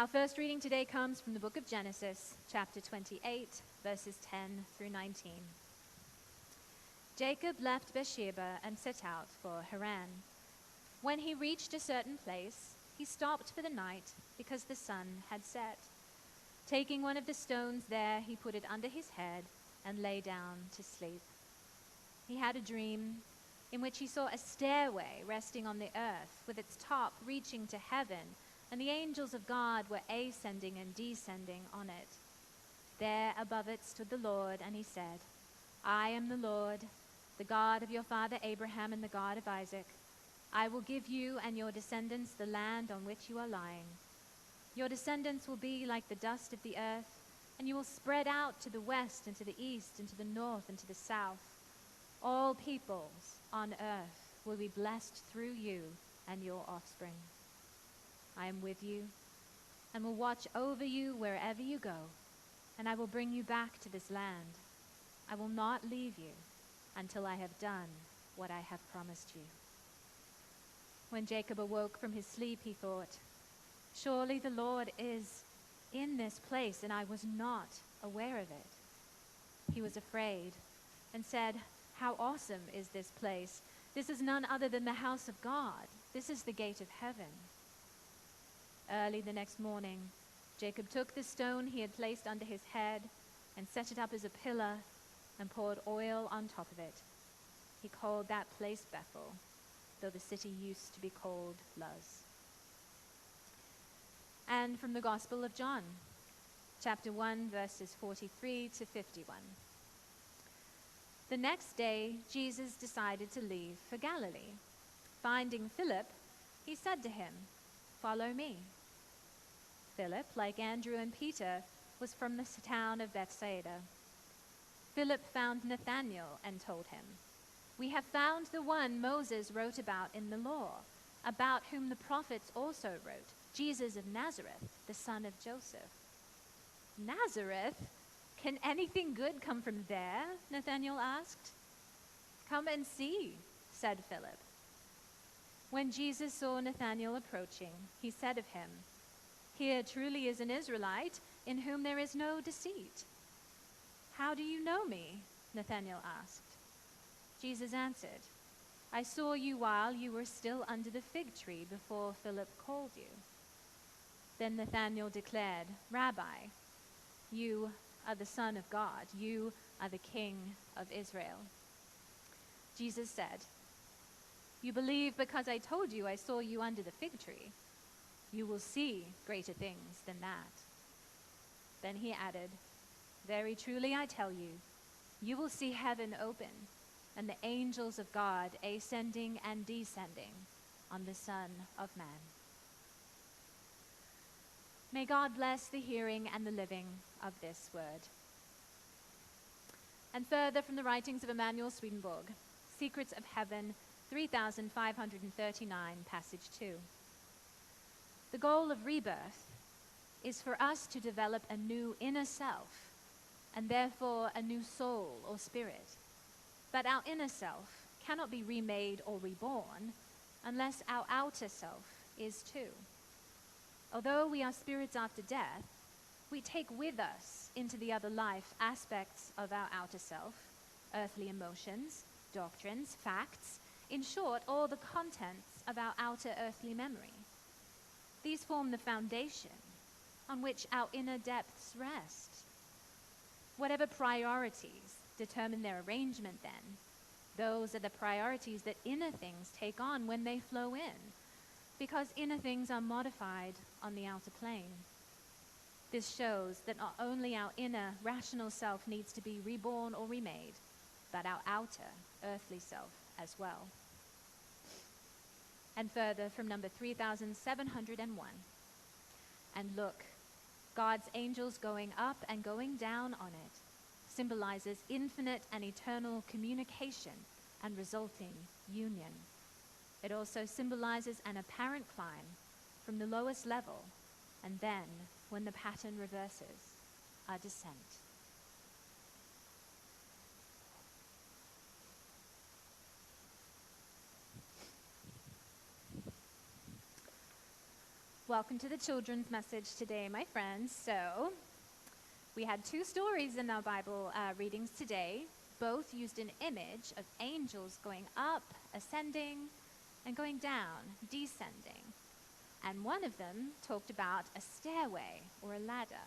Our first reading today comes from the book of Genesis, chapter 28, verses 10 through 19. Jacob left Beersheba and set out for Haran. When he reached a certain place, he stopped for the night because the sun had set. Taking one of the stones there, he put it under his head and lay down to sleep. He had a dream in which he saw a stairway resting on the earth with its top reaching to heaven, and the angels of God were ascending and descending on it. There above it stood the Lord, and he said, I am the Lord, the God of your father Abraham and the God of Isaac. I will give you and your descendants the land on which you are lying. Your descendants will be like the dust of the earth, and you will spread out to the west and to the east and to the north and to the south. All peoples on earth will be blessed through you and your offspring. I am with you and will watch over you wherever you go, and I will bring you back to this land. I will not leave you until I have done what I have promised you. When Jacob awoke from his sleep, he thought, surely the Lord is in this place, and I was not aware of it. He was afraid and said, how awesome is this place! This is none other than the house of God. This is the gate of heaven. Early the next morning, Jacob took the stone he had placed under his head and set it up as a pillar and poured oil on top of it. He called that place Bethel, though the city used to be called Luz. And from the Gospel of John, chapter 1, verses 43 to 51. The next day, Jesus decided to leave for Galilee. Finding Philip, he said to him, follow me. Philip, like Andrew and Peter, was from the town of Bethsaida. Philip found Nathanael and told him, we have found the one Moses wrote about in the law, about whom the prophets also wrote, Jesus of Nazareth, the son of Joseph. Nazareth? Can anything good come from there? Nathanael asked. Come and see, said Philip. When Jesus saw Nathanael approaching, he said of him, here truly is an Israelite in whom there is no deceit. How do you know me? Nathanael asked. Jesus answered, I saw you while you were still under the fig tree before Philip called you. Then Nathanael declared, Rabbi, you are the Son of God. You are the King of Israel. Jesus said, you believe because I told you I saw you under the fig tree. You will see greater things than that. Then he added, very truly I tell you, you will see heaven open and the angels of God ascending and descending on the Son of Man. May God bless the hearing and the living of this word. And further from the writings of Emanuel Swedenborg, Secrets of Heaven, 3539, passage 2. The goal of rebirth is for us to develop a new inner self, and therefore a new soul or spirit. But our inner self cannot be remade or reborn unless our outer self is too. Although we are spirits after death, we take with us into the other life aspects of our outer self, earthly emotions, doctrines, facts, in short, all the contents of our outer earthly memory. These form the foundation on which our inner depths rest. Whatever priorities determine their arrangement then, those are the priorities that inner things take on when they flow in, because inner things are modified on the outer plane. This shows that not only our inner rational self needs to be reborn or remade, but our outer earthly self as well. And further from number 3701. And look, God's angels going up and going down on it symbolizes infinite and eternal communication and resulting union. It also symbolizes an apparent climb from the lowest level, and then, when the pattern reverses, a descent. welcome to the children's message today, my friends. So, we had two stories in our Bible readings today. Both used an image of angels going up, ascending, and going down, descending. And one of them talked about a stairway or a ladder.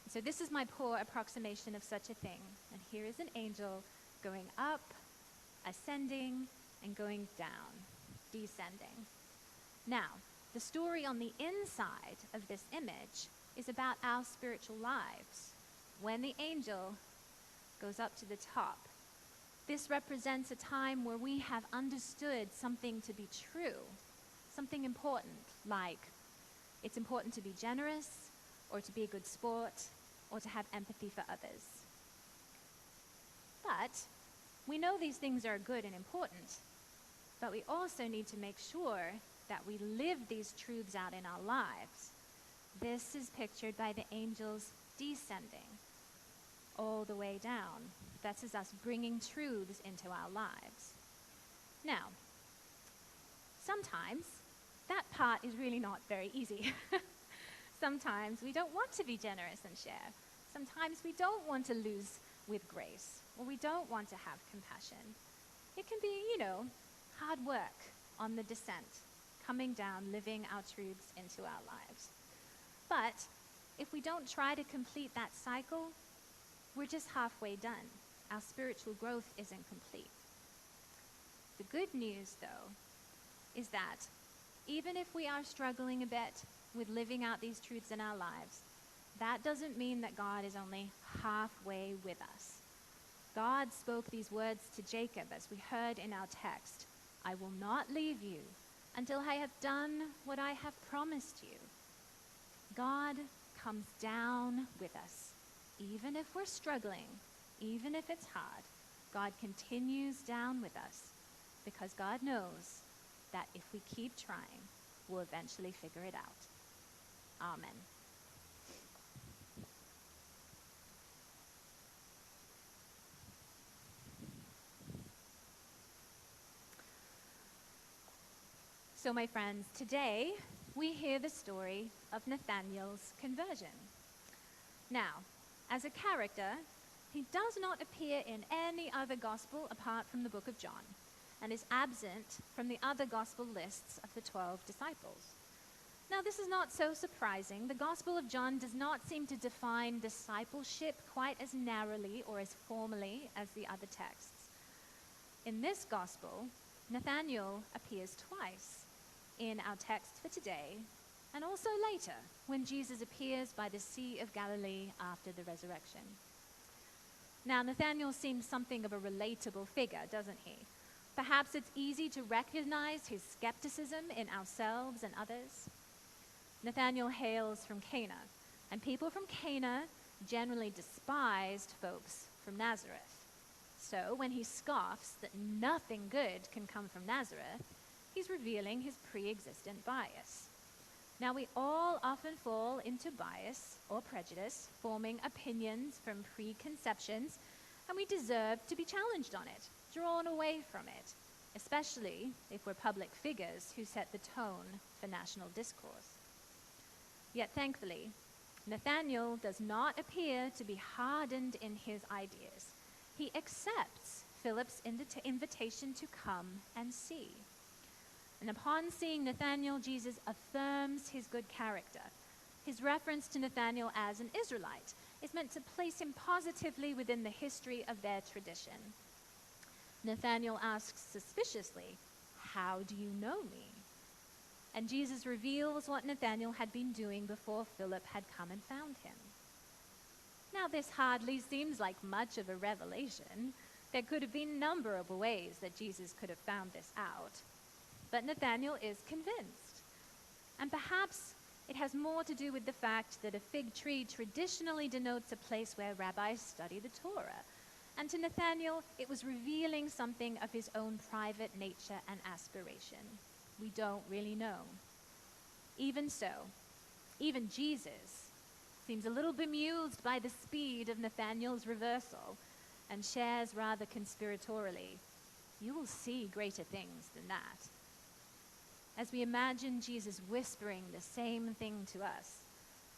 So this is my poor approximation of such a thing. And here is an angel going up, ascending, and going down, descending. Now, the story on the inside of this image is about our spiritual lives. When the angel goes up to the top, this represents a time where we have understood something to be true, something important, like it's important to be generous, or to be a good sport, or to have empathy for others. But we know these things are good and important, but we also need to make sure that we live these truths out in our lives. This is pictured by the angels descending all the way down. That is us bringing truths into our lives. Now, sometimes that part is really not very easy. Sometimes we don't want to be generous and share. Sometimes we don't want to lose with grace, or we don't want to have compassion. It can be, hard work on the descent, coming down, living our truths into our lives. But if we don't try to complete that cycle, we're just halfway done. Our spiritual growth isn't complete. The good news, though, is that even if we are struggling a bit with living out these truths in our lives, that doesn't mean that God is only halfway with us. God spoke these words to Jacob, as we heard in our text, "I will not leave you until I have done what I have promised you." God comes down with us. Even if we're struggling, even if it's hard, God continues down with us, because God knows that if we keep trying, we'll eventually figure it out. Amen. So, my friends, today we hear the story of Nathanael's conversion. Now, as a character, he does not appear in any other gospel apart from the book of John, and is absent from the other gospel lists of the 12 disciples. Now, this is not so surprising. The Gospel of John does not seem to define discipleship quite as narrowly or as formally as the other texts. In this gospel, Nathanael appears twice, in our text for today, and also later, when Jesus appears by the Sea of Galilee after the resurrection. Now, Nathanael seems something of a relatable figure, doesn't he? Perhaps it's easy to recognize his skepticism in ourselves and others. Nathanael hails from Cana, and people from Cana generally despised folks from Nazareth. So when he scoffs that nothing good can come from Nazareth, he's revealing his pre-existent bias. Now, we all often fall into bias or prejudice, forming opinions from preconceptions, and we deserve to be challenged on it, drawn away from it, especially if we're public figures who set the tone for national discourse. Yet thankfully, Nathanael does not appear to be hardened in his ideas. He accepts Philip's invitation to come and see. And upon seeing Nathanael, Jesus affirms his good character. His reference to Nathanael as an Israelite is meant to place him positively within the history of their tradition. Nathanael asks suspiciously, "How do you know me?" And Jesus reveals what Nathanael had been doing before Philip had come and found him. Now, this hardly seems like much of a revelation. There could have been innumerable ways that Jesus could have found this out. But Nathanael is convinced. And perhaps it has more to do with the fact that a fig tree traditionally denotes a place where rabbis study the Torah. And to Nathanael, it was revealing something of his own private nature and aspiration. We don't really know. Even so, even Jesus seems a little bemused by the speed of Nathanael's reversal, and shares rather conspiratorially, "You will see greater things than that." as we imagine Jesus whispering the same thing to us,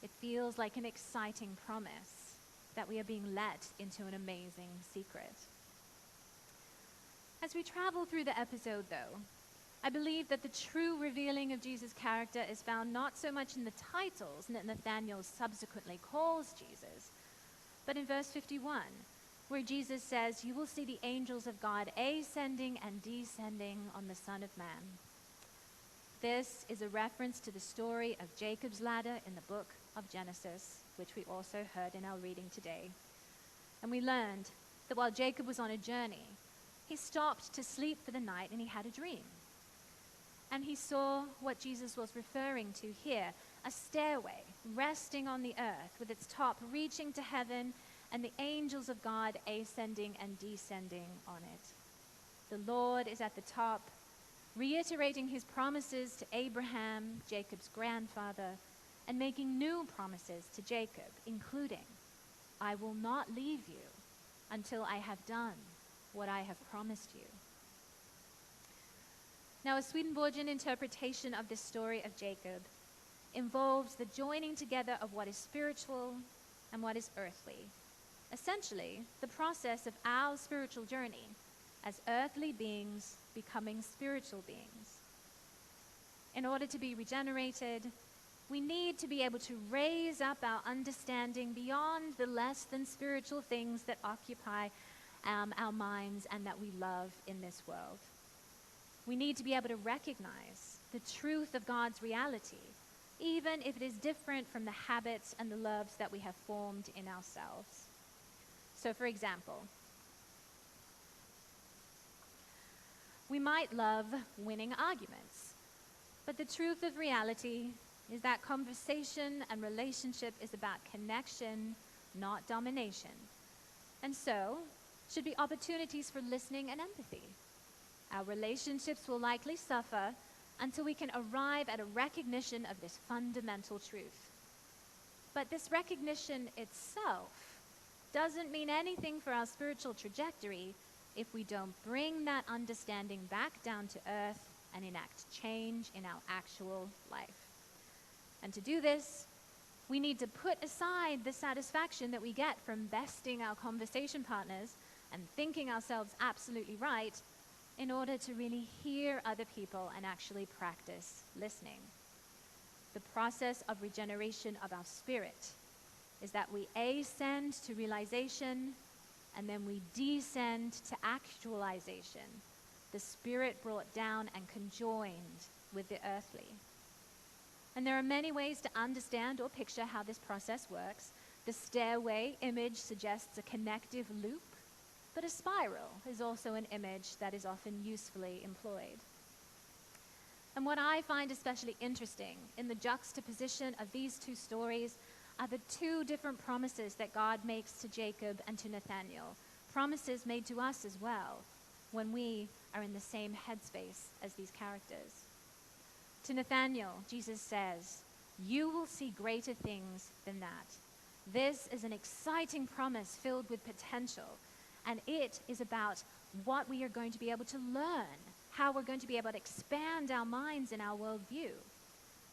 it feels like an exciting promise that we are being let into an amazing secret. As we travel through the episode, though, I believe that the true revealing of Jesus' character is found not so much in the titles that Nathanael subsequently calls Jesus, but in verse 51, where Jesus says, "You will see the angels of God ascending and descending on the Son of Man." This is a reference to the story of Jacob's ladder in the book of Genesis, which we also heard in our reading today. And we learned that while Jacob was on a journey, he stopped to sleep for the night and he had a dream. And he saw what Jesus was referring to here, a stairway resting on the earth with its top reaching to heaven and the angels of God ascending and descending on it. The Lord is at the top, reiterating his promises to Abraham, Jacob's grandfather, and making new promises to Jacob, including, "I will not leave you until I have done what I have promised you." Now, a Swedenborgian interpretation of this story of Jacob involves the joining together of what is spiritual and what is earthly. Essentially, the process of our spiritual journey as earthly beings becoming spiritual beings. In order to be regenerated, we need to be able to raise up our understanding beyond the less than spiritual things that occupy our minds and that we love in this world. We need to be able to recognize the truth of God's reality, even if it is different from the habits and the loves that we have formed in ourselves. So, for example, we might love winning arguments, but the truth of reality is that conversation and relationship is about connection, not domination, and so should be opportunities for listening and empathy. Our relationships will likely suffer until we can arrive at a recognition of this fundamental truth. But this recognition itself doesn't mean anything for our spiritual trajectory if we don't bring that understanding back down to earth and enact change in our actual life. And to do this, we need to put aside the satisfaction that we get from besting our conversation partners and thinking ourselves absolutely right in order to really hear other people and actually practice listening. The process of regeneration of our spirit is that we ascend to realization and then we descend to actualization, the spirit brought down and conjoined with the earthly. And there are many ways to understand or picture how this process works. The stairway image suggests a connective loop, but a spiral is also an image that is often usefully employed. And what I find especially interesting in the juxtaposition of these two stories are the two different promises that God makes to Jacob and to Nathanael, promises made to us as well when we are in the same headspace as these characters. To Nathanael, Jesus says, "You will see greater things than that." This is an exciting promise filled with potential. And it is about what we are going to be able to learn, how we're going to be able to expand our minds and our worldview.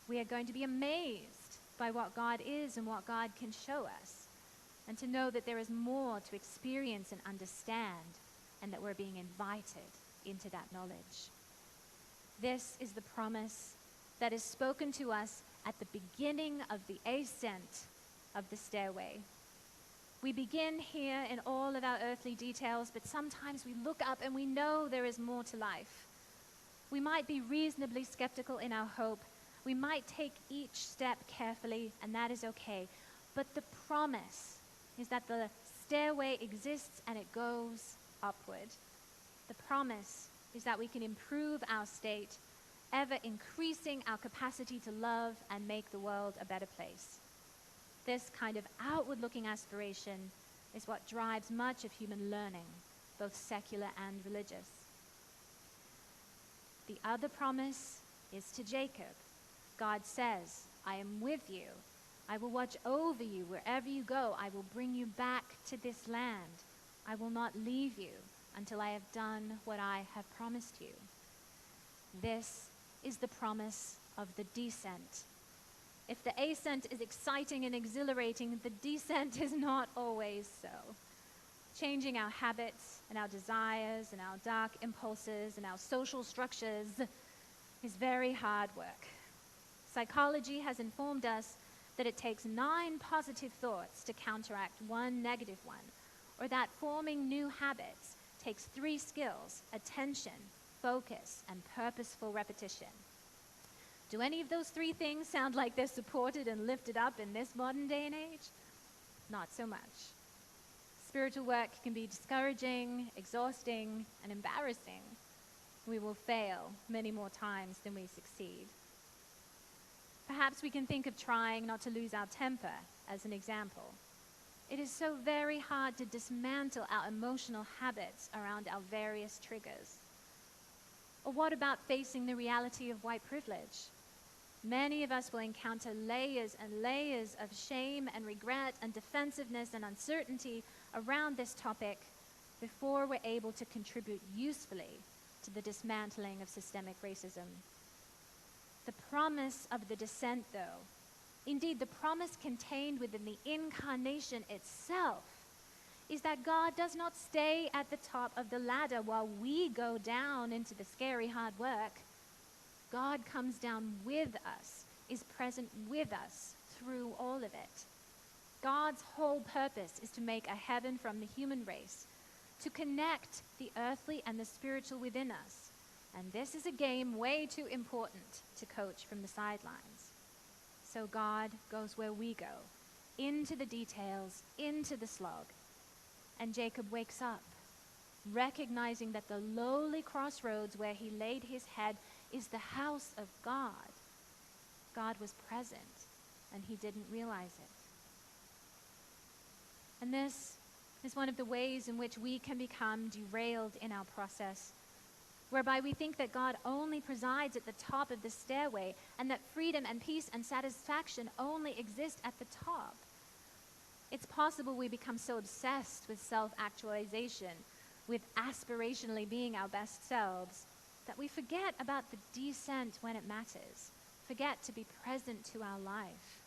We are going to be amazed by what God is and what God can show us, and to know that there is more to experience and understand, and that we're being invited into that knowledge. This is the promise that is spoken to us at the beginning of the ascent of the stairway. We begin here in all of our earthly details, but sometimes we look up and we know there is more to life. We might be reasonably skeptical in our hope. We might take each step carefully, and that is okay. But the promise is that the stairway exists and it goes upward. The promise is that we can improve our state, ever increasing our capacity to love and make the world a better place. This kind of outward-looking aspiration is what drives much of human learning, both secular and religious. The other promise is to Jacob. God says, "I am with you. I will watch over you wherever you go. I will bring you back to this land. I will not leave you until I have done what I have promised you." This is the promise of the descent. If the ascent is exciting and exhilarating, the descent is not always so. Changing our habits and our desires and our dark impulses and our social structures is very hard work. Psychology has informed us that it takes 9 positive thoughts to counteract 1 negative one, or that forming new habits takes 3 skills: attention, focus, and purposeful repetition. Do any of those 3 things sound like they're supported and lifted up in this modern day and age? Not so much. Spiritual work can be discouraging, exhausting, and embarrassing. We will fail many more times than we succeed. Perhaps we can think of trying not to lose our temper as an example. It is so very hard to dismantle our emotional habits around our various triggers. Or what about facing the reality of white privilege? Many of us will encounter layers and layers of shame and regret and defensiveness and uncertainty around this topic before we're able to contribute usefully to the dismantling of systemic racism. The promise of the descent, though, indeed the promise contained within the incarnation itself, is that God does not stay at the top of the ladder while we go down into the scary hard work. God comes down with us, is present with us through all of it. God's whole purpose is to make a heaven from the human race, to connect the earthly and the spiritual within us. And this is a game way too important to coach from the sidelines. So God goes where we go, into the details, into the slog. And Jacob wakes up, recognizing that the lowly crossroads where he laid his head is the house of God. God was present, and he didn't realize it. And this is one of the ways in which we can become derailed in our process, whereby we think that God only presides at the top of the stairway and that freedom and peace and satisfaction only exist at the top. It's possible we become so obsessed with self-actualization, with aspirationally being our best selves, that we forget about the descent when it matters, forget to be present to our life.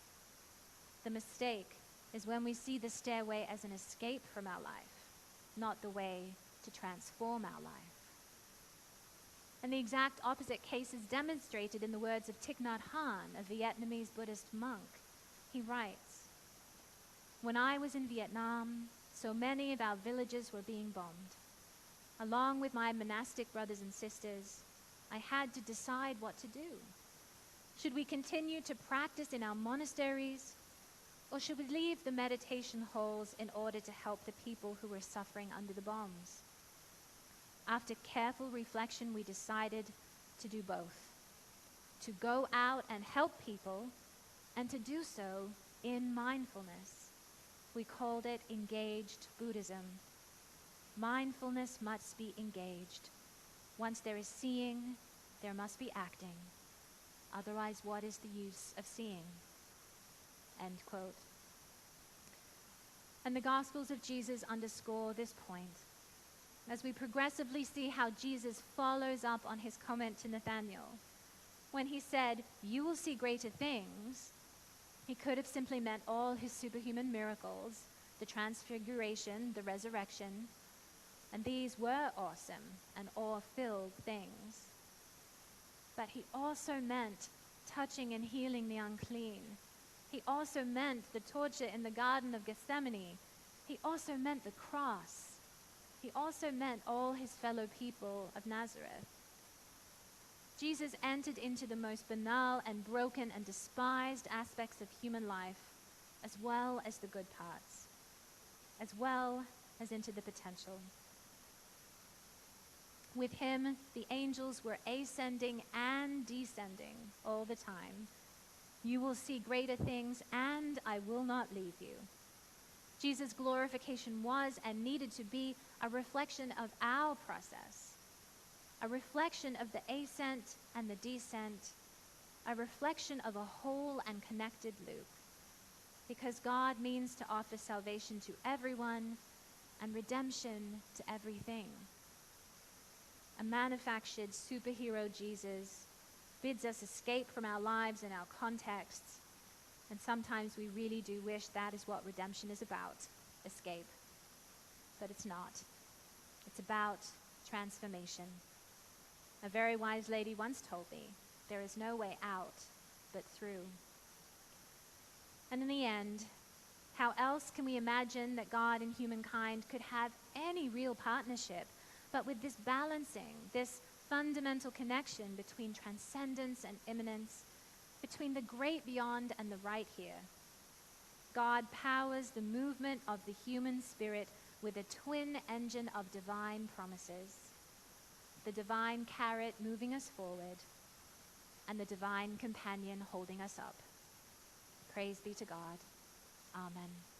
The mistake is when we see the stairway as an escape from our life, not the way to transform our life. And the exact opposite case is demonstrated in the words of Thich Nhat Hanh, a Vietnamese Buddhist monk. He writes, "When I was in Vietnam, so many of our villages were being bombed. Along with my monastic brothers and sisters, I had to decide what to do. Should we continue to practice in our monasteries, or should we leave the meditation halls in order to help the people who were suffering under the bombs? After careful reflection, we decided to do both, to go out and help people, and to do so in mindfulness. We called it engaged Buddhism. Mindfulness must be engaged. Once there is seeing, there must be acting. Otherwise, what is the use of seeing?" End quote. And the Gospels of Jesus underscore this point, as we progressively see how Jesus follows up on his comment to Nathanael. When he said, "You will see greater things," he could have simply meant all his superhuman miracles, the transfiguration, the resurrection, and these were awesome and awe-filled things. But he also meant touching and healing the unclean. He also meant the torture in the Garden of Gethsemane. He also meant the cross. He also meant all his fellow people of Nazareth. Jesus entered into the most banal and broken and despised aspects of human life, as well as the good parts, as well as into the potential. With him, the angels were ascending and descending all the time. "You will see greater things, and I will not leave you." Jesus' glorification was and needed to be a reflection of our process, a reflection of the ascent and the descent, a reflection of a whole and connected loop, because God means to offer salvation to everyone and redemption to everything. A manufactured superhero Jesus bids us escape from our lives and our contexts. And sometimes we really do wish that is what redemption is about, escape. But it's not. It's about transformation. A very wise lady once told me, there is no way out but through. And in the end, how else can we imagine that God and humankind could have any real partnership but with this balancing, this fundamental connection between transcendence and immanence, between the great beyond and the right here? God powers the movement of the human spirit with a twin engine of divine promises. The divine carrot moving us forward, and the divine companion holding us up. Praise be to God. Amen.